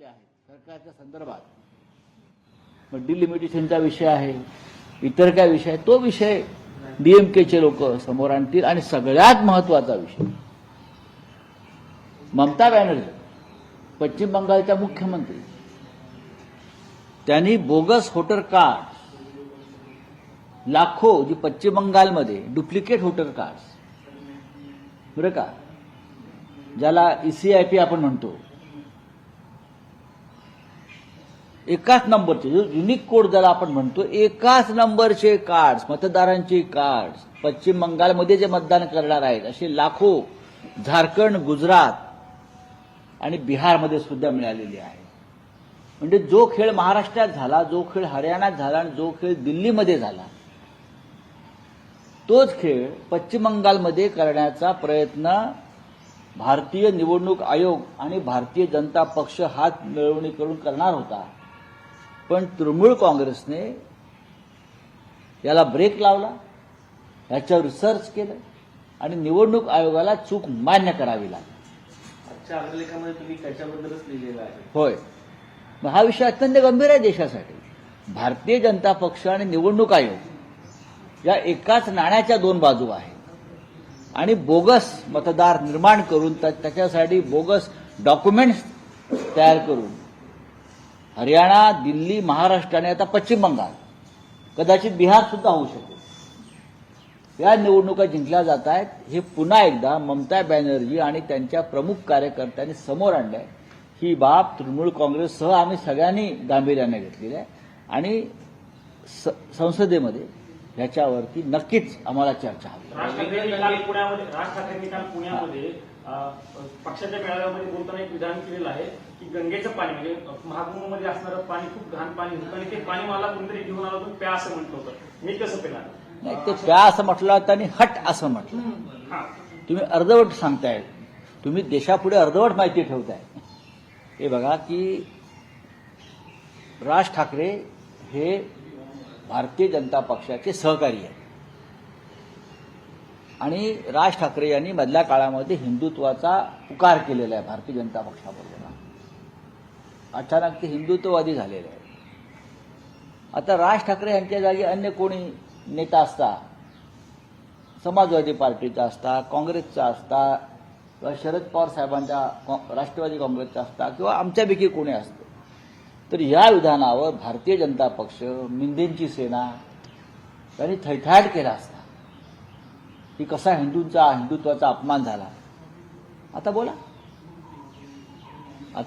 आहेत सरकारच्या संदर्भात, मग डिलिमिटेशनचा विषय आहे, इतर काय विषय आहे, तो विषय डीएमकेचे लोक समोर आणतील. आणि सगळ्यात महत्वाचा विषय, ममता बॅनर्जी पश्चिम बंगालच्या मुख्यमंत्री, त्यांनी बोगस वोटर कार्ड लाखो जी पश्चिम बंगालमध्ये डुप्लिकेट वोटर कार्ड बरं का, ज्याला ECIP आपण म्हणतो, एकाच नंबरचे जो युनिक कोड ज्याला आपण म्हणतो, एकाच नंबरचे कार्ड, मतदारांची कार्ड पश्चिम बंगालमध्ये जे मतदान करणार आहेत असे लाखो झारखंड, गुजरात आणि बिहारमध्ये सुद्धा मिळालेली आहे. म्हणजे जो खेळ महाराष्ट्रात झाला, जो खेळ हरियाणात झाला आणि जो खेळ दिल्लीमध्ये झाला, तोच खेळ पश्चिम बंगालमध्ये करण्याचा प्रयत्न भारतीय निवडणूक आयोग आणि भारतीय जनता पक्ष हात मिळवणी करून करणार होता. पण तृणमूल काँग्रेसने याला ब्रेक लावला, याच्यावर रिसर्च केलं आणि निवडणूक आयोगाला चूक मान्य करावी लागली. आजच्या अग्रलेखामध्ये तुम्ही त्याच्याबद्दलच लिहिलेलं आहे. होय, मग हा विषय अत्यंत गंभीर आहे देशासाठी. भारतीय जनता पक्ष आणि निवडणूक आयोग या एकाच नाण्याच्या दोन बाजू आहेत आणि बोगस मतदार निर्माण करून त्याच्यासाठी बोगस डॉक्युमेंट्स तयार करून हरियाणा, दिल्ली, महाराष्ट्र आणि आता पश्चिम बंगाल, कदाचित बिहार सुद्धा होऊ शकेल, या निवडणुका जिंकल्या जात आहेत. हे पुन्हा एकदा ममता बॅनर्जी आणि त्यांच्या प्रमुख कार्यकर्त्यांनी समोर आणलंय. ही बाब तृणमूल काँग्रेससह आम्ही सगळ्यांनी गांभीर्याने घेतलेली आहे आणि संसदेमध्ये याच्यावरती नक्कीच आम्हाला चर्चा हवी. राज ठाकरेंनी काल पुण्यामध्ये पक्षाच्या मेळाव्यामध्ये बोलताना एक विधान केलेलं आहे की गंगेचं पाणी म्हणजे महाकुंभमध्ये असणारं पाणी खूप घाण पाणी होतं आणि ते पाणी मला कोणतरी घेऊन आलं होतं, प्या असं म्हटलं होतं. मी कसं पेला नाही, ते प्या असं म्हटलं होतं आणि हट असं म्हटलं. तुम्ही अर्धवट सांगताय, तुम्ही देशापुढे अर्धवट माहिती ठेवताय. हे बघा की राज ठाकरे हे भारतीय जनता पक्षाचे सहकारी आहेत आणि राज ठाकरे यांनी मधल्या काळामध्ये हिंदुत्वाचा पुकार केलेला आहे भारतीय जनता पक्षाबरोबर. अचानक ते हिंदुत्ववादी झालेले आहेत. आता राज ठाकरे यांच्या जागी अन्य कोणी नेता असता, समाजवादी पार्टीचा असता, काँग्रेसचा असता किंवा शरद पवार साहेबांच्या राष्ट्रवादी काँग्रेसचा असता किंवा आमच्यापैकी कोणी असतं, तर या विधानावर भारतीय जनता पक्ष, मिंदेंची सेना यांनी थैथाट केला असता की कसा हिंदुत्वाचा अपमान झाला. आता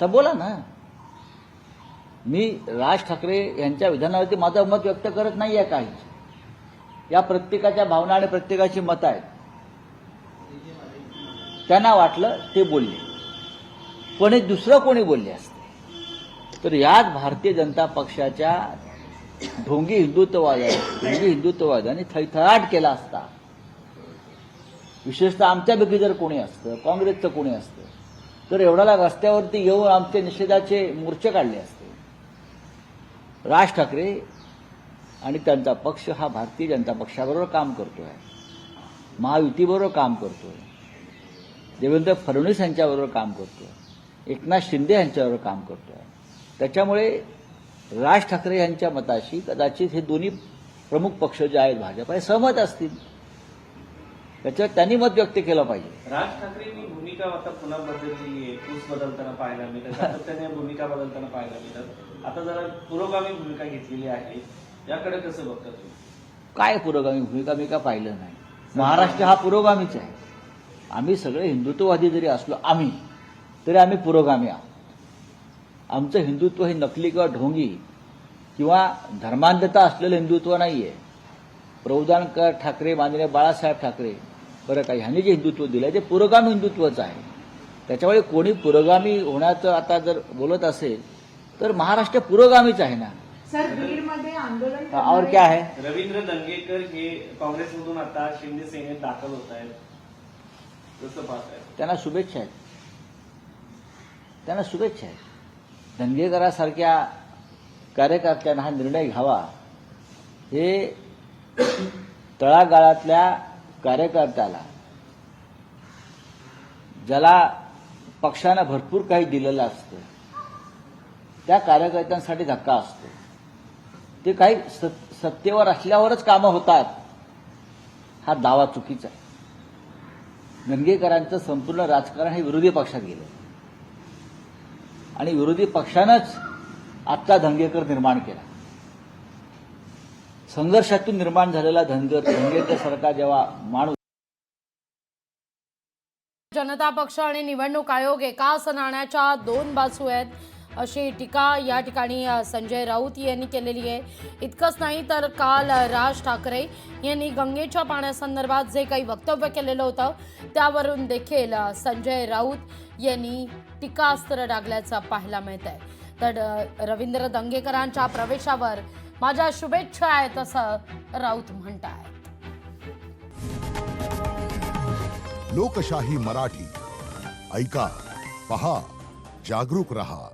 बोला ना. मी राज ठाकरे यांच्या विधानावरती माझं मत व्यक्त करत नाही आहे. काही या प्रत्येकाच्या भावना आणि प्रत्येकाची मतं आहेत. त्यांना वाटलं ते बोलले, पण दुसरं कोणी बोलले असते तर याच भारतीय जनता पक्षाच्या ढोंगी हिंदुत्ववाद्यांनी थैथाट केला असता. विशेषतः आमच्यापैकी जर कोणी असतं, काँग्रेसचं कोणी असतं, तर एवढ्याला रस्त्यावरती येऊन आमचे निषेधाचे मोर्चे काढले असते. राज ठाकरे आणि त्यांचा पक्ष हा भारतीय जनता पक्षाबरोबर काम करतोय, महायुतीबरोबर काम करतोय, देवेंद्र फडणवीस यांच्याबरोबर काम करतोय, एकनाथ शिंदे यांच्याबरोबर काम करतोय. त्याच्यामुळे राज ठाकरे यांच्या मताशी कदाचित हे दोन्ही प्रमुख पक्ष जे आहेत भाजप हे सहमत असतील. त्याच्यावर त्यांनी मत व्यक्त केलं पाहिजे. राज ठाकरेंनी भूमिका आता पुन्हा बदलली, कूच बदलताना पाहायला मिळतात, सातत्याने भूमिका बदलताना पाहायला मिळतात. आता जरा पुरोगामी भूमिका घेतलेली आहे, याकडे कसं बघता तुम्ही? काय पुरोगामी भूमिका मी का पाहिलं नाही. महाराष्ट्र हा पुरोगामीच आहे. आम्ही सगळे हिंदुत्ववादी जरी असलो तरी आम्ही पुरोगामी आहोत. आमचं हिंदुत्व हे नकली किंवा ढोंगी किंवा धर्मांधता असलेलं हिंदुत्व नाहीये. प्रबोधनकर ठाकरे, माननीय बाळासाहेब ठाकरे, बरं का, ह्यांनी जे हिंदुत्व दिलंय ते पुरोगामी हिंदुत्वच आहे. त्याच्यामुळे कोणी पुरोगामी होण्याचं आता जर बोलत असेल तर महाराष्ट्र पुरोगामीच आहे ना. सर, बीडमध्ये आंदोलन और क्या है? रवींद्र दंगेकर हे काँग्रेसमधून आता शिंदे सेनेत दाखल होत आहेत, कसं पाहताय? त्यांना शुभेच्छा आहेत. दंगेकरासारख्या कार्यकर्त्यांना हा निर्णय घ्यावा हे तळागाळातल्या कार्यकर्त्याला, ज्याला पक्षानं भरपूर काही दिलेलं असतं, त्या कार्यकर्त्यांसाठी धक्का असतो. ते काही सत्तेवर असल्यावरच कामं होतात, हा दावा चुकीचा आहे. दंगेकरांचं संपूर्ण राजकारण हे विरोधी पक्षात गेलं आणि विरोधी पक्षानंच आजचा दंगेकर निर्माण केला. संघर्षातून निर्माण झालेला दंगेकर सारखा जेव्हा माणूस जनता पक्ष आणि निवडणूक आयोग एकाच नाण्याच्या दोन बाजू आहेत, अशी टीका या ठिकाणी संजय राऊत यांनी केलेली आहे. इतकंच नाही तर काल राज ठाकरे यांनी गंगेच्या पाण्यासंदर्भात जे काही वक्तव्य केलेलं होतं त्यावरून देखील संजय राऊत यांनी टीकास्त्र डागल्याचं पाहायला मिळत आहे. तर रवींद्र दंगेकरांच्या प्रवेशावर माझ्या शुभेच्छा आहेत असं राऊत म्हणतायत. लोकशाही मराठी ऐका, पहा, जागरूक रहा.